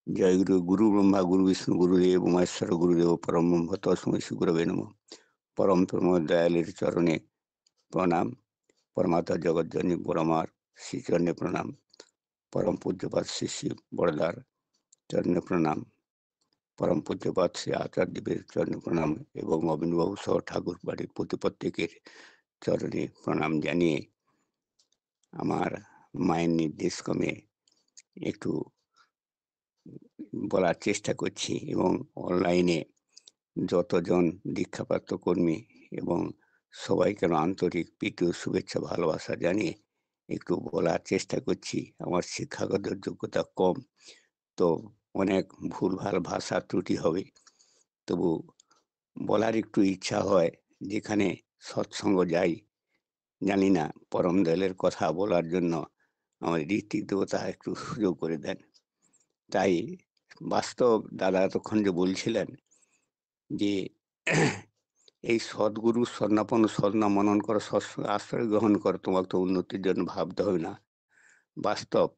জয়গুরু গুরু ব্রহ্মা গুরু বিষ্ণু গুরুদেব উমেশ্বর গুরুদেব পরম ব্রহ্ম তস্মৈ শ্রী গুরবে নমঃ। পরম প্রমোদ দয়ালের চরণে প্রণাম। পরমাতা জগৎজননী পরমার শ্রীচরণে প্রণাম। পরম পূজ্যপাদ শ্রী শ্রী বড়দার চরণে প্রণাম। পরম পূজ্যপাদ শ্রী আচার্যদেবের চরণে প্রণাম এবং অবিনবাবু সহ ঠাকুর বাড়ির প্রত্যেকের চরণে প্রণাম জানিয়ে আমার মায়ের নির্দেশক্রমে একটু বলার চেষ্টা করছি এবং অনলাইনে যতজন দীক্ষাপ্রাপ্ত কর্মী এবং সবাইকে আন্তরিক প্রীতি ও শুভেচ্ছা ভালোবাসা জানিয়ে একটু বলার চেষ্টা করছি। আমার শিক্ষাগত যোগ্যতা কম, তো অনেক ভুলভাল ভাষা ত্রুটি হবে, তবু বলার একটু ইচ্ছা হয়। যেখানে সৎসঙ্গ যাই, জানি না পরম দয়ালের কথা বলার জন্য আমার ঋত্বিক দেবতা একটু সুযোগ করে দেন। তাই বাস্তব দাদা এতক্ষণ যে বলছিলেন যে এই সদ্গুরু স্বর্ণাপন স্বর্ণা মনন করো, সৎসঙ্গ আশ্রয় গ্রহণ করো, তোমাকে তো উন্নতির জন্য ভাবতে হবে না। বাস্তব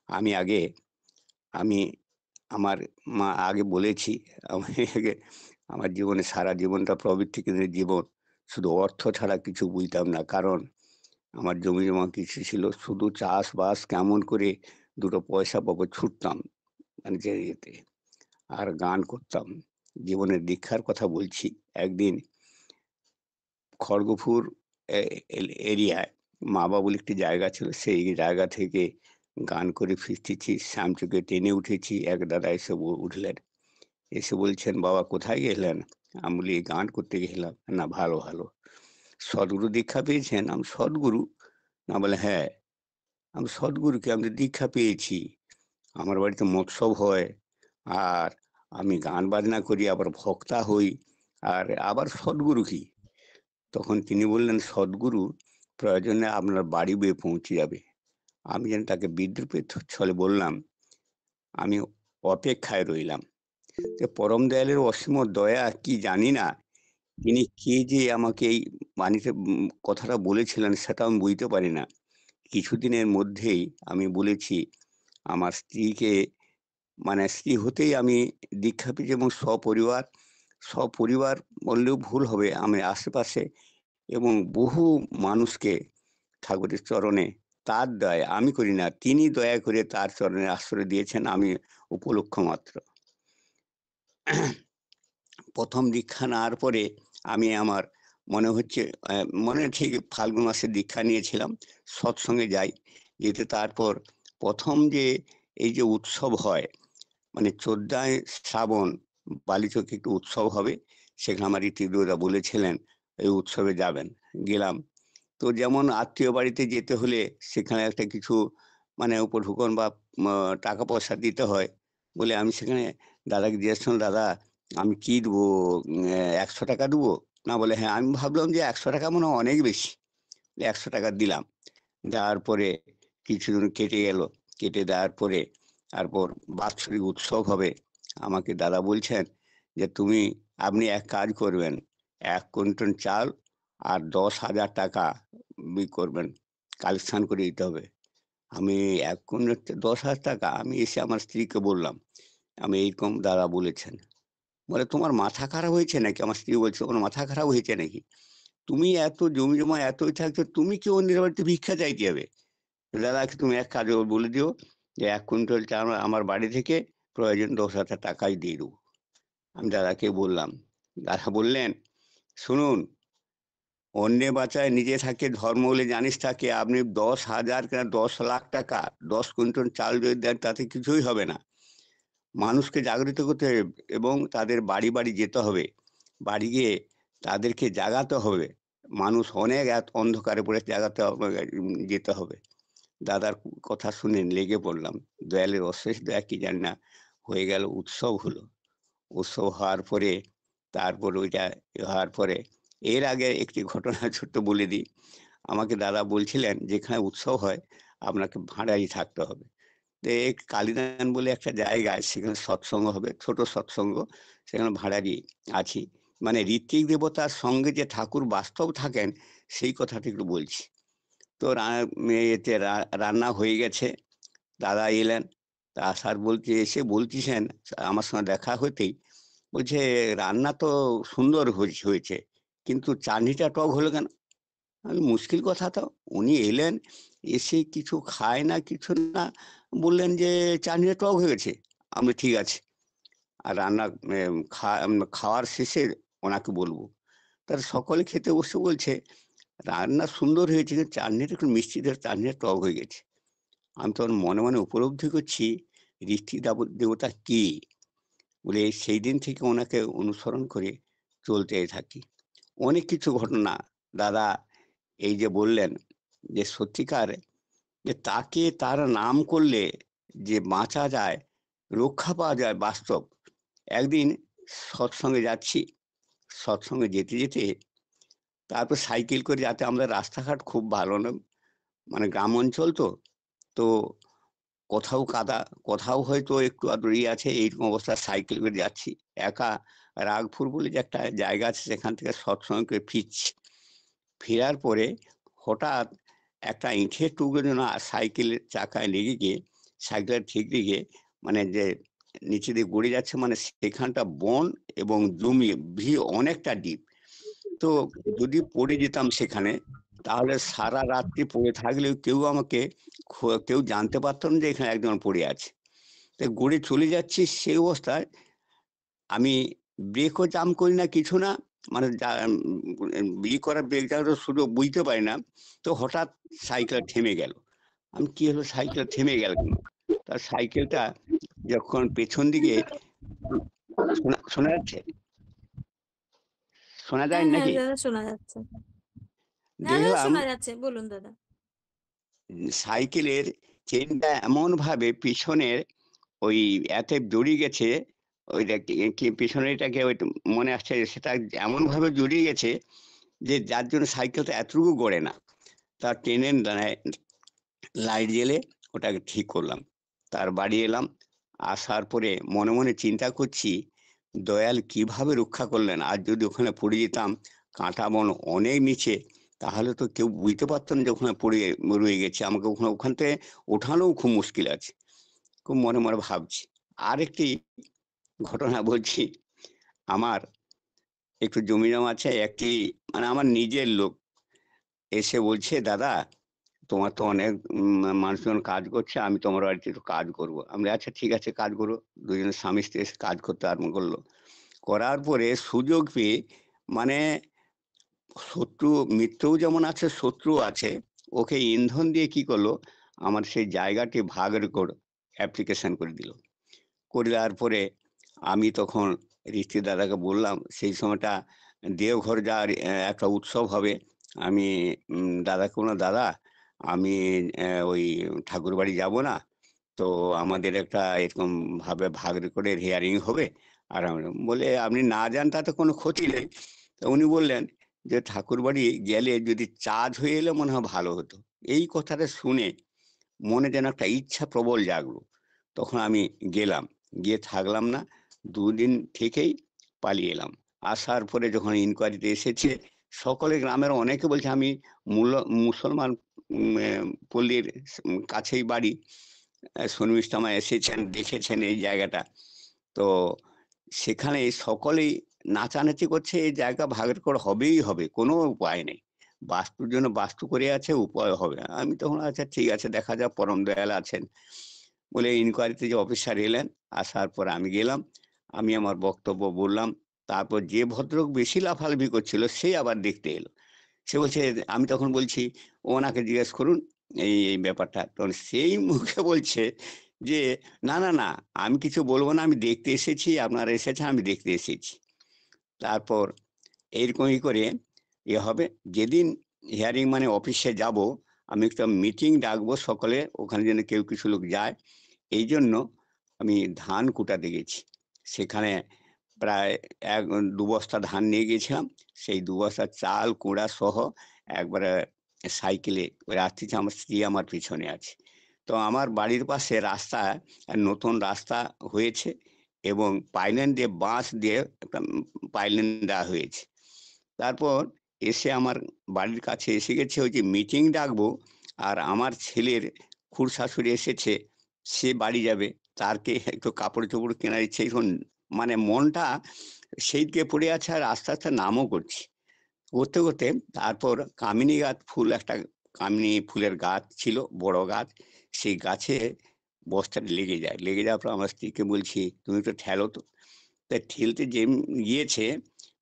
আমি আগে আমি আমার মা আগে বলেছি, আমি আগে আমার জীবনে সারা জীবনটা প্রবৃত্তি কেন্দ্রের জীবন, শুধু অর্থ ছাড়া কিছু বুঝতাম না। কারণ আমার জমি জমা কিছু ছিল, শুধু চাষবাস কেমন করে দুটো পয়সা পাবো ছুটতাম, মানে যে ইয়েতে, আর গান করতাম। জীবনের দীক্ষার কথা বলছি। একদিন খড়গপুর এরিয়ায় মাবা বলে একটি জায়গা ছিল, সেই জায়গা থেকে গান করে ফিরতেছি, শ্যামচুকে ট্রেনে উঠেছি। এক দাদা এসে উঠলেন, এসে বলছেন, বাবা কোথায় গেলেন? আমি বলি, গান করতে গেলাম। না, ভালো ভালো, সদ্গুরু দীক্ষা পেয়েছেন? আমি সদ্গুরু? না, বলে হ্যাঁ। আমি সদ্গুরুকে, আমি তো দীক্ষা পেয়েছি, আমার বাড়িতে মৎসব হয়, আর আমি গান বাজনা করি, আবার ভক্তা হই, আর আবার সদ্গুরু কি? তখন তিনি বললেন, সদ্গুরু প্রয়োজনে আপনার বাড়ি বেয়ে পৌঁছে যাবে। আমি যেন তাকে বিদ্রুপের ছলে বললাম, আমি অপেক্ষায় রইলাম। যে পরম দয়ালের অসীম দয়া কি জানি না, তিনি কে যে আমাকে এই বাণীতে কথাটা বলেছিলেন সেটা আমি বুঝতে পারি না। কিছুদিনের মধ্যেই আমি বলেছি আমার স্ত্রীকে, মানে স্ত্রী হতেই আমি দীক্ষা পেয়েছি, এবং সপরিবার, সপরিবার বললেও ভুল হবে, আমি আশেপাশে এবং বহু মানুষকে ঠাকুরের চরণে, তার দয়া, আমি করি না, তিনি দয়া করে তার চরণে আশ্রয় দিয়েছেন, আমি উপলক্ষ মাত্র। প্রথম দীক্ষা নেওয়ার পরে আমি আমার মনে হচ্ছে, মনে ঠিক ফাল্গুন মাসে দীক্ষা নিয়েছিলাম, সৎসঙ্গে যাই, যেতে তারপর প্রথম যে এই যে উৎসব হয়, মানে 14 শ্রাবণ বালিচকে একটু উৎসব হবে, সেখানে আমার ঋত্বিকদা বলেছিলেন এই উৎসবে যাবেন। গেলাম। তো যেমন আত্মীয় বাড়িতে যেতে হলে সেখানে একটা কিছু, মানে উপঢৌকন বা টাকা পয়সা দিতে হয় বলে, আমি সেখানে দাদাকে জিজ্ঞেস করলাম, দাদা আমি কি দেবো? 100 টাকা দেবো? না, বলে হ্যাঁ। আমি ভাবলাম যে 100 টাকা মনে হয় অনেক বেশি, 100 টাকা দিলাম। দেওয়ার পরে কিছুদিন কেটে গেল, কেটে দেওয়ার পরে তারপর বাৎসরিক উৎসব হবে। আমাকে দাদা বলছেন যে আপনি এক কাজ করবেন, 1 কুইন্টল চাল আর 10,000 টাকা করবেন, কালেকশন করে দিতে হবে। আমি 1 কুইন্টল 10,000 টাকা, আমি এসে আমার স্ত্রীকে বললাম, আমি এইরকম দাদা বলেছেন। বলে, তোমার মাথা খারাপ হয়েছে নাকি? আমার স্ত্রী বলছে, ওর মাথা খারাপ হয়েছে নাকি? তুমি এত জমি জমা এতই থাকছো, তুমি কি অন্যের বাড়িতে ভিক্ষা চাইতে যাবে? দাদাকে তুমি এক কাজ বলে দিও যে 1 কুইন্টল চাল আমার বাড়ি থেকে প্রয়োজন 10,000 টাকাই দিয়ে দেবো। আমি দাদাকে বললাম। দাদা বললেন, শুনুন, অন্যে বাঁচায় নিজে থাকে ধর্ম বলে জানিস থাকে, আপনি 10,000 কেন 10 লাখ টাকা, 10 কুইন্টল চাল যদি দেন তাতে কিছুই হবে না। মানুষকে জাগরিত করতে হবে এবং তাদের বাড়ি বাড়ি যেতে হবে, বাড়ি গিয়ে তাদেরকে জাগাতে হবে। মানুষ অনেক অন্ধকারে পড়ে, জাগাতে হবে, যেতে হবে। দাদার কথা শুনে লেগে পড়লাম। দয়ালের অশেষ দয়া কি জানি না, হয়ে গেল, উৎসব হলো। উৎসব হওয়ার পরে তারপর ওইটা হওয়ার পরে, এর আগে একটি ঘটনা ছোট্ট বলে দিই। আমাকে দাদা বলছিলেন, যেখানে উৎসব হয় আপনাকে ভাড়াই থাকতে হবে। তো এই কালীদান বলে একটা জায়গায়, সেখানে সৎসঙ্গ হবে, ছোট সৎসঙ্গ, সেখানে ভাড়ারি আছি। মানে ঋত্বিক দেবতার সঙ্গে যে ঠাকুর বাস্তব থাকেন, সেই কথাটা একটু বলছি। তো এতে রান্না হয়ে গেছে, দাদা এলেন, তা স্যার বলছে এসে বলতেছেন আমার সঙ্গে দেখা হতেই, বলছে, "রান্না তো সুন্দর হয়েছে। কিন্তু চাটনিটা টক হলো কেন?" আমি মুশকিল কথা তো। উনি এলেন, এসে কিছু খায় না, কিছু না। বললেন যে, "চাটনিটা টক হয়ে গেছে।" আমি বলি, "ঠিক আছে।" আর রান্না খাওয়ার শেষে ওনাকে বলব। তারা সকলে খেতে বসে বলছে, "রান্না সুন্দর হয়েছে কিন্তু চাটনিটা একটু মিষ্টি চাটনিটা টক হয়ে গেছে।" আমি তখন মনে, মনে উপলব্ধি করছি দেবতা কে? বলে সেই দিন থেকে ওনাকে অনুসরণ করে চলতে থাকি। অনেক কিছু ঘটনা দাদা এই যে বললেন যে সত্যিকার যে তাকে তার নাম করলে যে বাঁচা যায়, রক্ষা পাওয়া যায় বাস্তব। একদিন সৎসঙ্গে যাচ্ছি, সৎসঙ্গে যেতে, যেতে তারপর সাইকেল করে যাতে আমরা রাস্তাঘাট খুব ভালো না, মানে গ্রাম অঞ্চল তো। তো কোথাও কাদা, কোথাও হয়তো একটু আধটু আছে, এইরকম অবস্থায় সাইকেল করে যাচ্ছি। একা রাগপুর বলে যে একটা জায়গা আছে সেখান থেকে সৎসঙ্গ করে ফিরছি। ফেরার পরে হঠাৎ একটা ইটের টুকরো যেন সাইকেলের চাকায় লেগে গিয়ে সাইকেলের ঠিক দিকে মানে যে নিচে দিয়ে গড়ে যাচ্ছে, মানে সেখানটা বন এবং জমি অনেকটা ডিপ। তো যদি পড়ে যেতাম সেখানে, তাহলে সারা রাত্রি পড়ে থাকলেও কেউ আমাকে কেউ জানতে পারত না যে এখানে একজন পড়ে আছে। তো গড়ে চলে যাচ্ছি সেই অবস্থায় আমি ব্রেকও জাম করি না, কিছু না। মানে করার ব্রেক জামটা শুধু বুঝতে পারি না। তো হঠাৎ সাইকেলটা থেমে গেল। আমি কি হলো, সাইকেলটা থেমে গেল কেন? তার সাইকেলটা যখন পেছন দিকে উ শোনা যাচ্ছে? শোনা হ্যাঁ, যায়নি হ্যাঁ নাকি? দাদা শোনা যাচ্ছে। হ্যাঁ, দাদা দেখলাম শোনা যাচ্ছে। বলুন দাদা। সাইকেলের চেইনটা এমনভাবে পিছনের ওই এতে জড়িয়ে গেছে, ওইটা কি পিছনেরটাকে মনে আসছে সেটা এমনভাবে জড়িয়ে গেছে যে যার জন্য সাইকেলটা এতটুকু গড়ে না। তার ট্রেনের লাইট জ্বেলে ওটাকে ঠিক করলাম। তার বাড়ি এলাম। আসার পরে মনে, মনে চিন্তা করছি, দয়াল কিভাবে রক্ষা করলেন? আর যদি ওখানে পড়ে যেতাম, কাঁটা বন অনেক নিচে, তাহলে তো কেউ বুঝতে পারত না যে ওখানে পড়ে রয়ে গেছি। আমাকে ওখান থেকে ওঠানোও খুব মুশকিল আছে। খুব মনে, মনে ভাবছি। আরেকটি ঘটনা বলছি। আমার একটু জমি জমা আছে। একটি মানে আমার নিজের লোক এসে বলছে, "দাদা, তোমার তো অনেক মানুষজন কাজ করছে। আমি তোমার বাড়িতে একটু কাজ করব।" আমি বলি, "আচ্ছা ঠিক আছে, কাজ করো।" দুজনে স্বামী-স্ত্রী এসে কাজ করতে আরম্ভ করল। করার পরে সুযোগ পেয়ে মানে শত্রু মিত্রও যেমন আছে, শত্রুও আছে। ওকে ইন্ধন দিয়ে কি করলো, আমার সেই জায়গাটি ভাগের অ্যাপ্লিকেশন করে দিল। করে দেওয়ার পরে আমি তখন ঋষি দাদাকে বললাম, সেই সময়টা দেওঘর যাওয়ার একটা উৎসব হবে। আমি দাদাকে বললাম, "দাদা, আমি ওই ঠাকুরবাড়ি যাব না। তো আমাদের একটা এরকম ভাবে ভাগ করে হিয়ারিং হবে।" আর আমি বলে, "আপনি না যান তাতে কোনো ক্ষতি নেই।" তো উনি বললেন যে, "ঠাকুরবাড়ি গেলে যদি চার্জ হয়ে এলে মনে হয় ভালো হতো।" এই কথাটা শুনে মনে যেন একটা ইচ্ছা প্রবল জাগলো। তখন আমি গেলাম। গিয়ে থাকলাম না। ২ দিন থেকেই পালিয়ে এলাম। আসার পরে যখন ইনকোয়ারিতে এসেছে, সকলে গ্রামের অনেকে বলছে আমি মূল মুসলমান পল্লীর কাছেই বাড়ি। শর্মিষ্ঠামা এসেছেন, দেখেছেন এই জায়গাটা। তো সেখানে সকলেই নাচানাচি করছে, এই জায়গা ভাগের করে হবেই হবে। কোনো উপায় নেই। বাস্তুর জন্য বাস্তু করে আছে, উপায় হবে না। আমি তখন আচ্ছা ঠিক আছে, দেখা যাক, পরম দয়াল আছেন। বলে ইনকোয়ারিতে যে অফিসার এলেন, আসার পর আমি গেলাম। আমি আমার বক্তব্য বললাম। তারপর যে ভদ্রলোক বেশি লাফালাফি করছিল সে আবার দেখতে এলো। সে বলছে, আমি তখন বলছি, ওনাকে জিজ্ঞেস করুন এই ব্যাপারটা। তখন সেই মুখে বলছে যে, "না, না, না, আমি কিছু বলব না। আমি দেখতে এসেছি। আপনারা এসেছেন, আমি দেখতে এসেছি।" তারপর এইরকমই করে হবে। যেদিন হিয়ারিং মানে অফিসে যাব, আমি একটা মিটিং ডাকবো সকলে, ওখানে যেন কেউ কিছু লোক যায়। এইজন্য আমি ধান কুটাতে গেছি। সেখানে প্রায় ২ বস্তা ধান নিয়ে গিয়েছিলাম। সেই ২ বস্তা চাল, কুড়া সহ একবারে সাইকেলে করে আসতেছি। আমার স্ত্রী আমার পিছনে আছে। তো আমার বাড়ির পাশে রাস্তা, নতুন রাস্তা হয়েছে এবং পাইলিন দিয়ে বাঁশ দিয়ে একটা পাইলিন দেওয়া হয়েছে। তারপর এসে আমার বাড়ির কাছে এসে গেছে, ওই যে মিটিং ডাকবো আর আমার ছেলের খুড়শাশুড়ি এসেছে, সে বাড়ি যাবে। তারকে একটু কাপড়-চোপড় কেনার ইচ্ছে এখন মানে মনটা সেইদিকে পড়ে আছে আর আস্তে, আস্তে নামও করছি। করতে, করতে তারপর কামিনী গাছ ফুল একটা কামিনী ফুলের গাছ ছিল, বড় গাছ। সেই গাছে বস্তাটা লেগে যায়। লেগে যাওয়ার পর আমার স্ত্রীকে বলছি, "তুমি একটু ঠেলো তো।" তা ঠেলতে গিয়েছে,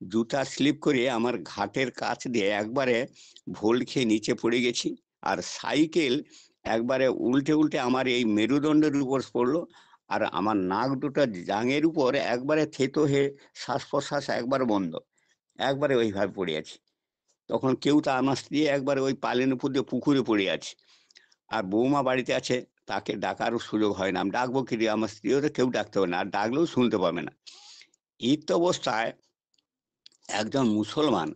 জুতা স্লিপ করে আমার ঘাটের কাছ দিয়ে একবারে ভোল্ট খেয়ে নিচে পড়ে গেছি। আর সাইকেল একবারে উল্টে, উল্টে আমার এই মেরুদণ্ডের উপর পড়ল। আর আমার নাক দুটো জাঙের উপর একবারে থেঁতো হয়ে শ্বাস-প্রশ্বাস একবারে বন্ধ। একবারে ওইভাবে পড়ে আছি। তখন কেউ তা আমার স্ত্রী একবারে ওই পালের উপর দিয়ে পুকুরে পড়ে আছে। আর বৌমা বাড়িতে আছে, তাকে ডাকারও সুযোগ হয় না। আমি ডাকবো কি দিয়ে? আমার স্ত্রীও তো কেউ ডাকতে পারে না। আর ডাকলেও শুনতে পাবে না। অবস্থায় একজন মুসলমান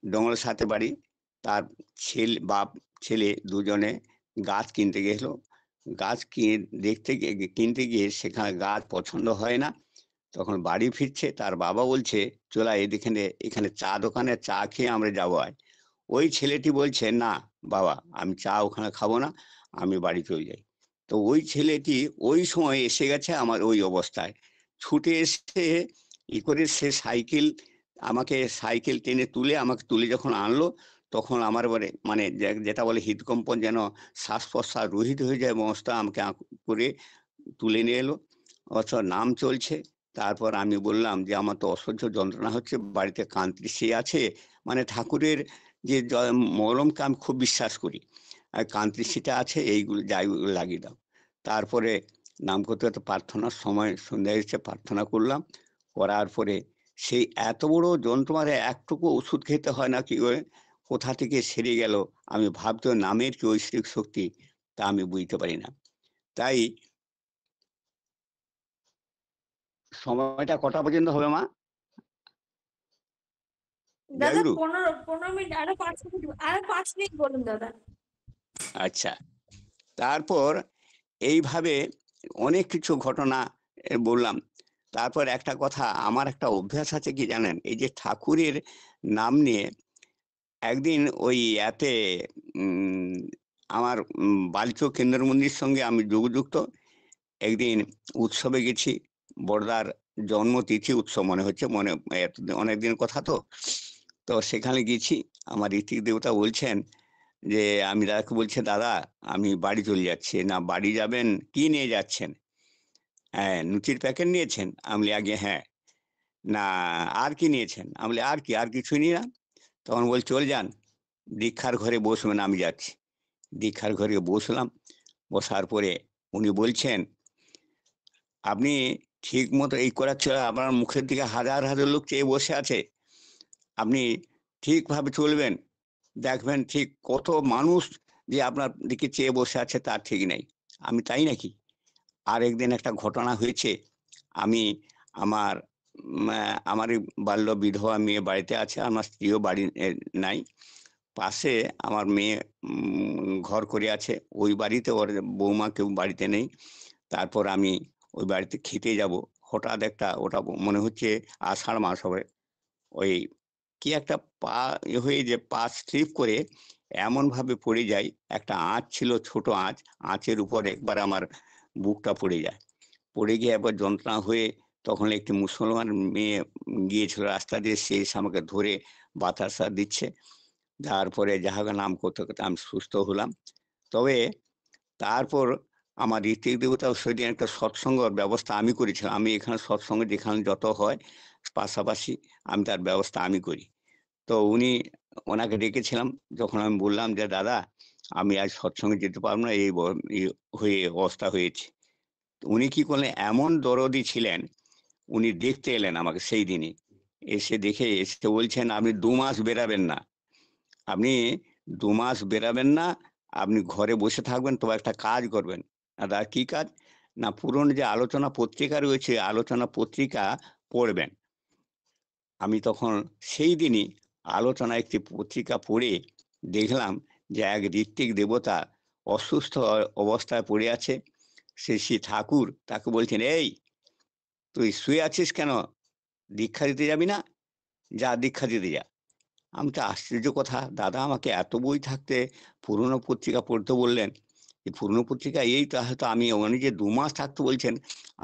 ডোঙরের সাথে বাড়ি, তার বাপ ছেলে দুজনে গাছ কিনতে গেছিল। গাছ কিনে দেখতে গিয়ে কিনতে গিয়ে সেখানে গাছ পছন্দ হয় না। তখন বাড়ি ফিরছে, তার বাবা বলছে, "চল আয় এখানে এখানে চা দোকানে চা খেয়ে আমরা যাবো আয়।" ওই ছেলেটি বলছে, "না বাবা, আমি চা ওখানে খাবো না, আমি বাড়ি চলে যাই।" তো ওই ছেলেটি ওই সময় এসে গেছে আমার ওই অবস্থায়। ছুটে এসে করে সে আমাকে সাইকেল টেনে তুলে আমাকে তুলে যখন আনলো, তখন আমার মানে যেটা বলে হৃদকম্পন যেন শ্বাস-প্রশ্বাস রহিত হয়ে যায় অবস্থা আমাকে করে তুলে নিয়ে এলো। অথচ নাম চলছে। তারপর আমি বললাম যে, "আমার তো অসহ্য যন্ত্রণা হচ্ছে, বাড়িতে কান্ত্রী আছে।" মানে ঠাকুরের যে মলমকে আমি খুব বিশ্বাস করি। আর কান্ত্রিসিটা আছে এইগুলো যাই ওগুলো লাগিয়ে দাও। তারপরে নাম করতে, করতে প্রার্থনার সময় সন্ধ্যা হয়েছে প্রার্থনা করলাম। করার পরে সেই এত বড় যন্ত্রমারে একটুকু ওষুধ খেতে হয় না কি করে কোথা থেকে সেরে গেল আমি ভাবতেও নামের কি ঐশ্বরিক শক্তি তা আমি বুঝতে পারি না। তাই সময়টা কটা পর্যন্ত হবে মা? দাদা জয়গুরু? 15 মিনিট, আরো 5 মিনিট বলুন দাদা। আচ্ছা। তারপর এইভাবে অনেক কিছু ঘটনা বললাম। তারপর একটা কথা আমার একটা অভ্যাস আছে কি জানেন? এই যে ঠাকুরের নাম নিয়ে একদিন ওই ইয়াতে উম আমার বালচক কেন্দ্র মন্দির সঙ্গে আমি যোগযুক্ত। একদিন উৎসবে গেছি। বড়দার জন্মতিথি উৎসব মনে হচ্ছে। অনেকদিনের কথা তো। তো সেখানে গেছি। আমার ঋত্বিক দেবতা বলছেন যে আমি দাদাকে বলছি, "দাদা আমি বাড়ি চলে যাচ্ছি।" "না বাড়ি যাবেন? কি নিয়ে যাচ্ছেন?" "হ্যাঁ, লুচির প্যাকেট নিয়েছেন?" আমি বলি, "আজ্ঞে হ্যাঁ।" "না আর কি নিয়েছেন?" আমি বলি, "আর কি? আর কিছুই নিই না।" তখন বলছে, "চলে যান। দীক্ষার ঘরে বসবেন, আমি যাচ্ছি।" দীক্ষার ঘরে বসলাম। বসার পরে উনি বলছেন, "আপনি ঠিকমতো এই করাচ্ছেন, আপনার মুখের দিকে হাজার, হাজার লোক চেয়ে বসে আছে। আপনি ঠিকভাবে চলবেন। দেখবেন ঠিক কত মানুষ যে আপনার দিকে চেয়ে বসে আছে তার ঠিক নেই।" আমি তাই নাকি? আরেকদিন একটা ঘটনা হয়েছে। আমি আমার আমারই বাল্য বিধবা মেয়ে বাড়িতে আছে। আমার স্ত্রীও বাড়ি নাই। পাশে আমার মেয়ে ঘর করে আছে। ওই বাড়িতে ওর বৌমা কেউ বাড়িতে নেই। তারপর আমি ওই বাড়িতে খেতে যাবো। হঠাৎ একটা ওটা মনে হচ্ছে আষাঢ় মাস হবে। ওই কি একটা পা হয়ে যে পা স্লিপ করে এমনভাবে পড়ে যাই, একটা আঁচ ছিল ছোট আঁচ, আঁচের উপর একবার আমার বুকটা পড়ে যায়। পড়ে গিয়ে একবার যন্ত্রণা হয়ে তখন একটি মুসলমান মেয়ে গিয়েছিল রাস্তা দিয়ে, সে এসে আমাকে ধরে বাতাসা দিচ্ছে। তারপরে যাহোক নাম করতে, করতে আমি সুস্থ হলাম। তবে তারপর আমার ঋত্বিক দেবতাও সেদিন একটা সৎসঙ্গর ব্যবস্থা আমি করেছিলাম। আমি এখানে সৎসঙ্গ যেখানে যত হয় পাশাপাশি আমি তার ব্যবস্থা আমি করি। তো ওনাকে ডেকেছিলাম। যখন আমি বললাম যে, "দাদা আমি আজ সৎসঙ্গে যেতে পারব না, এই হয়ে অবস্থা হয়েছে।" তো উনি কি করলেন, এমন দরদি ছিলেন, উনি দেখতে এলেন আমাকে সেই দিনই। এসে বলছেন, "আপনি ২ মাস বেরাবেন না। আপনি ২ মাস বেরাবেন না। আপনি ঘরে বসে থাকবেন, তবে একটা কাজ করবেন।" দাদা কি কাজ? না পুরনো যে আলোচনা পত্রিকা রয়েছে, আলোচনা পত্রিকা পড়বেন। আমি তখন সেই দিনই আলোচনা একটি পত্রিকা পড়ে দেখলাম যে এক ঋত্বিক দেবতা অসুস্থ অবস্থায় পড়ে আছে। শ্রী ঠাকুর তাকে বলছেন, "এই তুই শুয়ে আছিস কেন? দীক্ষা দিতে যাবি না? যা দীক্ষা দিতে যা।" আমি তো আশ্চর্য কথা, দাদা আমাকে এত বই থাকতে পুরনো পত্রিকা পড়তে বললেন। এই পুরনো পত্রিকা এই তো হয়তো আমি উনি যে ২ মাস থাকতে বলছেন,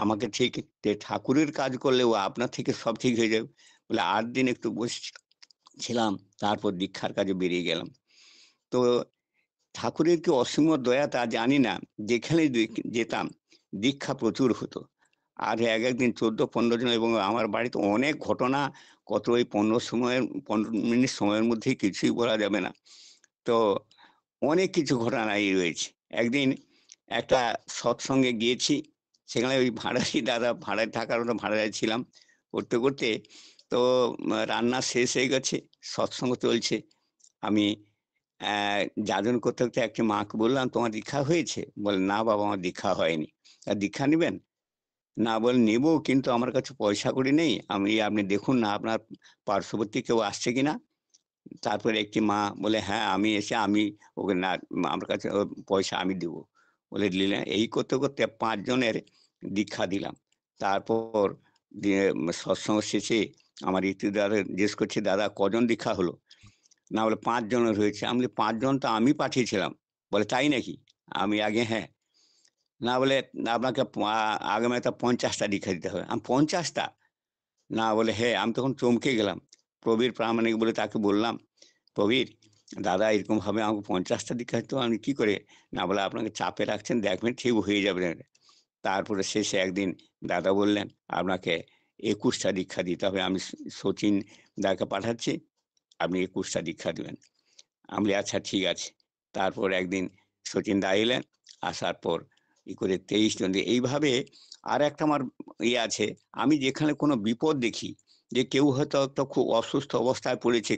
আমাকে ঠিক ঠাকুরের কাজ করলেও আপনার থেকে সব ঠিক হয়ে যাবে। বলে ৮ দিন একটু বসেছিলাম, তারপর দীক্ষার কাজে বেরিয়ে গেলাম। তো ঠাকুরের কি অসীম দয়া তা জানি না। যেখানে যেতাম দীক্ষা প্রচুর হতো। আর একেকদিন ১৪-১৫ জন, এবং আমার বাড়িতে অনেক ঘটনা, কত ওই ১৫ মিনিট সময়ের মধ্যেই কিছুই বলা যাবে না। তো অনেক কিছু ঘটনাই রয়েছে। একদিন একটা সৎসঙ্গে গিয়েছি। সেখানে ওই ভাড়াটি দাদা, ভাড়ায় থাকার মতো ভাড়ায় ছিলাম। করতে, করতে তো রান্না শেষ হয়ে গেছে, সৎসঙ্গ চলছে। আমি অ্যা যাজন করতে, করতে একটি মাকে বললাম, "তোমার দীক্ষা হয়েছে?" বলে, "না বাবা, আমার দীক্ষা হয়নি।" "দীক্ষা নিবেন?" "না," বলে, "নিবো, কিন্তু আমার কাছে পয়সা কড়ি নেই। আপনি দেখুন না আপনার পার্শ্ববর্তী কেউ আসছে কিনা?" তারপরে একটি মা বলে, "হ্যাঁ, আমি এসে আমি ওকে না, আমার কাছে পয়সা আমি দেবো।" বলে দিলেন। এই করতে, করতে ৫ জনের দীক্ষা দিলাম। তারপর দিয়ে সৎসঙ্গ শেষে আমার ইত্যাদি জিজ্ঞেস করছে, "দাদা কজন দীক্ষা হলো?" না, বলে ৫ জনের হয়েছে। আমি বলি, "৫ জন তো আমি পাঠিয়েছিলাম।" বলে, "তাই নাকি?" আমি আগে, "হ্যাঁ।" না, বলে, "আপনাকে আগামীতে ৫০ টা দীক্ষা দিতে হবে।" আমি, "৫০ টা?" না, বলে, "হ্যাঁ।" আমি তখন চমকে গেলাম। প্রবীর প্রামাণিক বলে তাকে বললাম, "প্রবীর, দাদা এরকমভাবে আমাকে ৫০ টা দীক্ষা দিতে হবে, আমি কি করে?" না, বলে, "আপনাকে চাপে রাখছেন, দেখবেন ঠিক হয়ে যাবে।" তারপরে শেষে একদিন দাদা বললেন, "আপনাকে ২১ টা দীক্ষা দিতে হবে। আমি শচীন দাকে পাঠাচ্ছি, আপনি ২১ টা দীক্ষা দিবেন।" আমি বলি, "আচ্ছা ঠিক আছে।" তারপর একদিন শচীন দা এলেন। আসার পর করে ২৩ জন দিয়ে এইভাবে। আরেকটা আমার আছে, আমি যেখানে কোনো বিপদ দেখি, যে কেউ হয়তো তো খুব অসুস্থ অবস্থায় পড়েছে,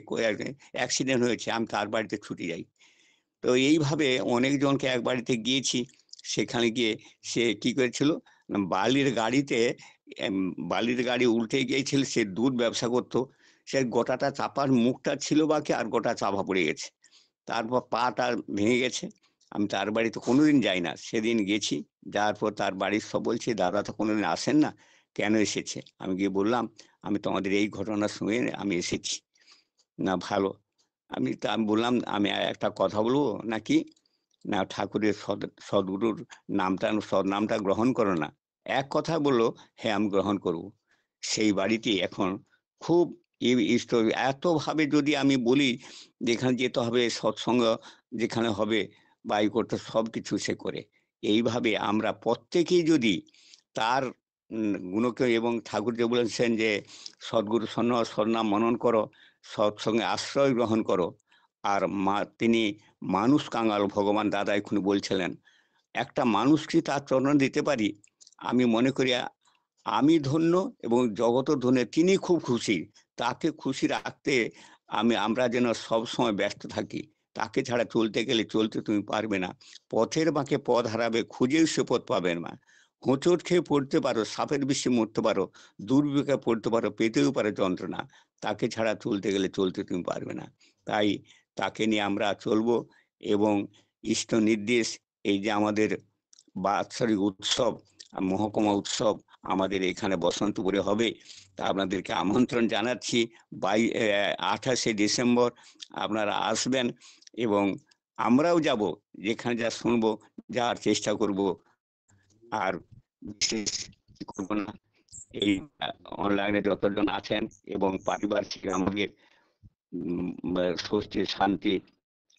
অ্যাক্সিডেন্ট হয়েছে, আমি তার বাড়িতে ছুটে যাই। তো এইভাবে অনেকজনকে এক বাড়িতে গিয়েছি। সেখানে গিয়ে সে কি করেছিল, না বালির গাড়িতে, এম বালির গাড়ি উল্টে গিয়েছিল, সে দুধ ব্যবসা করত। সে গোটাটা চাপার মুখটা ছিল বাকি, আর গোটা চাপা পড়ে গেছে। তারপর পাটা ভেঙে গেছে। আমি তার বাড়িতে কোনোদিন যাই না। সেদিন গেছি। যাওয়ার পর তার বাড়ির সব বলছে, "দাদা তো কোনোদিন আসেন না। কেন এসেছে?" আমি গিয়ে বললাম, "আমি তোমাদের এই ঘটনা শুনে আমি এসেছি।" "না ভালো।" আমি বললাম, "আমি একটা কথা বলবো নাকি?" "না, ঠাকুরের সদ্গুরুর সদনামটা গ্রহণ করো না।" এক কথায় বলল, "হ্যাঁ, আমি গ্রহণ করব।" সেই বাড়িটি এখন খুব ইষ্ট, এতভাবে যদি আমি বলি, যেখানে যেতে হবে সৎসঙ্গ, যেখানে হবে বা করতে সবকিছু সে করে। এইভাবে আমরা প্রত্যেকেই যদি তার গুণকে, এবং ঠাকুর যে বলেছেন যে, "সদ্গুরু সন্নাম মনন করো, সৎসঙ্গে আশ্রয় গ্রহণ করো।" আর তিনি মানুষ কাঙাল, ভগবান দাদা এক্ষুনি বলছিলেন। একটা মানুষ কি তার চরণে দিতে পারি, আমি মনে করি আমি ধন্য, এবং জগতও ধন্য। তিনি খুব খুশি। তাকে খুশি রাখতে আমরা যেন সবসময় ব্যস্ত থাকি। তাকে ছাড়া চলতে গেলে চলতে তুমি পারবে না। পথের বাঁকে পথ হারাবে, খুঁজেও সে পথ পাবে না। হোঁচট খেয়ে পড়তে পারো, সাপের বিষে মরতে পারো, দুর্ভিক্ষে পড়তে পারো, পেতেও পারো যন্ত্রণা। তাকে ছাড়া চলতে গেলে চলতে তুমি পারবে না। তাই তাকে নিয়ে আমরা চলবো, এবং ইষ্ট নির্দেশ, এই যে আমাদের বাৎসরিক উৎসব, মহকুমা উৎসব আমাদের এখানে বসন্তপুরে হবে। তা আপনাদেরকে আমন্ত্রণ জানাচ্ছি। ২৮শে ডিসেম্বর আপনারা আসবেন, এবং আমরাও যাব। যেখানে যা শুনবো, যাওয়ার চেষ্টা করব। আর বিশেষ কি করব না, এই অনলাইনে যতজন আছেন, এবং পারিপার্শ্বিক আমাদের স্বস্তি শান্তি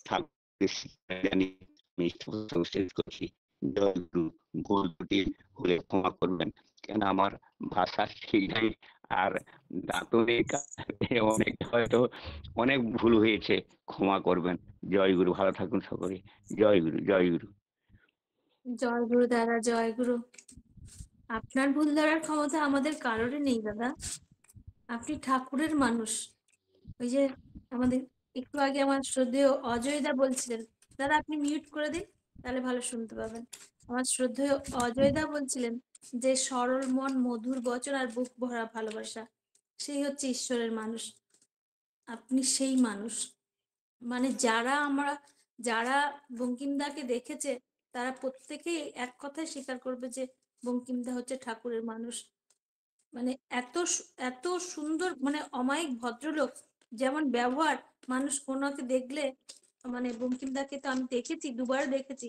ঠাকুরের শিক্ষা জানি, আমি শেষ করছি। জয় গুরু। ভুল ত্রুটি হলে ক্ষমা করবেন, কেন আমার ভাষা ঠিক নাই। আর দাঁতনের কাছে অনেক হয়তো অনেক ভুল হয়েছে, ক্ষমা করবেন। জয় গুরু। ভালো থাকুন সকলে। জয় গুরু, জয় গুরু। জয় গুরু দাদা, জয় গুরু। আপনার ভুল ধরার ক্ষমতা আমাদের কারোরই নেই দাদা। আপনি ঠাকুরের মানুষ। ওই যে আমাদের একটু আগে আমার শ্রদ্ধেয় অজয় দা বলছিলেন, দাদা আপনি মিউট করে দিন, তাহলে ভালো শুনতে পাবেন। আমার শ্রদ্ধেয় অজয় দা বলছিলেন যে সরল মন, মধুর বচন আর বুক ভরা ভালোবাসা, সেই হচ্ছে ঈশ্বরের মানুষ। আপনি সেই মানুষ। মানে যারা বঙ্কিমদাকে দেখেছে, তারা প্রত্যেকেই এক কথায় স্বীকার করবে যে বঙ্কিমদা হচ্ছে ঠাকুরের মানুষ। মানে এত সুন্দর, মানে অমায়িক ভদ্রলোক, যেমন ব্যবহার, মানুষ কোনোকে দেখলে, মানে বঙ্কিমদাকে তো আমি দেখেছি, দুবার দেখেছি,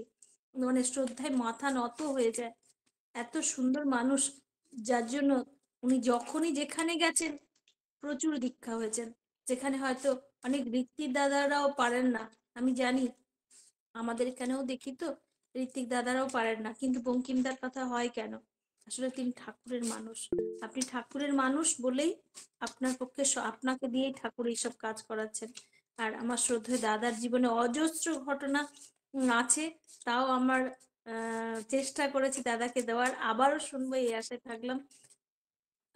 মানে শ্রদ্ধায় মাথা নত হয়ে যায়। এত সুন্দর মানুষ, যার জন্য উনি যখনই যেখানে গেছেন প্রচুর দীক্ষা হয়েছেন, যেখানে হয়তো অনেক ঋত্বিক দাদারাও পারেন না। আমি জানি, আমাদের এখানেও দেখি তো ঋত্বিক দাদারাও পারেন না, কিন্তু বঙ্কিমদার কথা হয় কেন? আসলে তিনি ঠাকুরের মানুষ। আপনি ঠাকুরের মানুষ বলেই আপনার পক্ষে আপনাকে দিয়েই ঠাকুর এইসব কাজ করাচ্ছেন। আর আমার শ্রদ্ধেয় দাদার জীবনে অজস্র ঘটনা আছে, তাও আমার চেষ্টা করেছি দাদাকে দেওয়ার, আবারও শুনবো এই আশায় থাকলাম।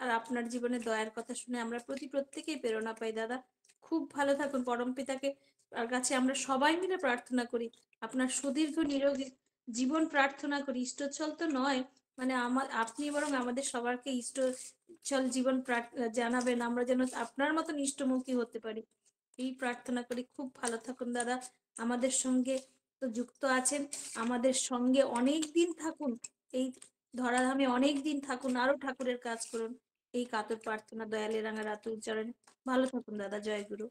আর আপনার জীবনে দয়ার কথা শুনে আমরা প্রত্যেকেই প্রেরণা পাই দাদা। খুব ভালো থাকুন। পরমপিতাকে কাছে আমরা সবাই মিলে প্রার্থনা করি আপনার সুদীর্ঘ নিরোগী জীবন প্রার্থনা করি। ইষ্টচ্ছল তো নয়, মানে আপনি বরং আমাদের সবারকে ইষ্টচ্ছল জীবন জানাবেন, আমরা যেন আপনার মতন ইষ্টমুখী হতে পারি, এই প্রার্থনা করি। খুব ভালো থাকুন দাদা, আমাদের সঙ্গে তো যুক্ত আছেন, আমাদের সঙ্গে অনেক দিন থাকুন, এই ধরাধামে অনেক দিন থাকুন, আরো ঠাকুরের কাজ করুন, এই কাতর প্রার্থনা দয়ালের রাঙা রাতুল চরণে। ভালো থাকুন দাদা, জয় গুরু।